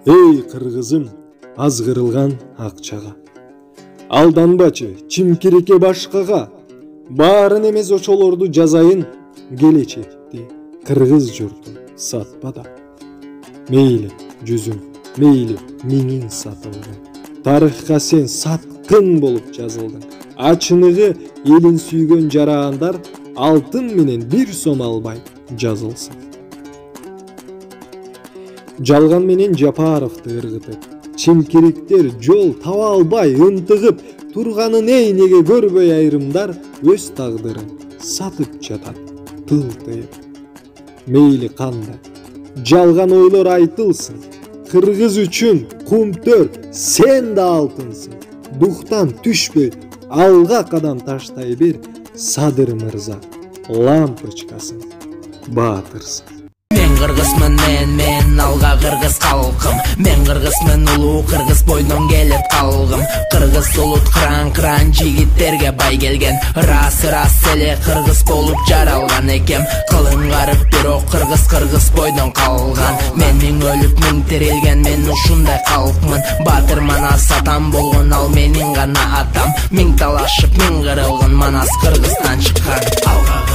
Ey кыргызым, азгырылган акчага. Алданбачы, чимкирике башкага. Баарын эмес ошолорду жазайын, келечекти кыргыз журтун сатпа да. Мейли жүзүң, мейли миңиң сатылды. Тарыхка сен саткын болуп жазылдың. Ачыныгы элин сүйгөн жарагандар алтын менен бир сом албай жазылсын. Жалган менен Жапаровду ыргытып, чимкириктер жол таба албай ынтыгып турганын эйнеге көрбөй айрымдар өз тагдырын сатып жатат тылтыйып. Мейли кандай жалган ойлор айтылсын, кыргыз үчүн кумтөр сен да алтынсың. Дуктан түшпөй алга кадам таштай бер, Садыр мырза лампочкасын баатырсың. Мен кыргызмын, мен алга кыргыз калкым. Мен кыргызмын, улуу кыргыз бойдон келет калгым. Кыргыз улут кран жигиттерге бай келген. Рас эле кыргыз болуп жаралган экем. Кылын карып бирок кыргыз бойдон калган. Мен миң өлүп миң тирилген, мен ушундай калкмын. Батыр манас атам болгон, ал менин гана атам. Миң талашып миң кырылган, манас кыргыздан чыккан.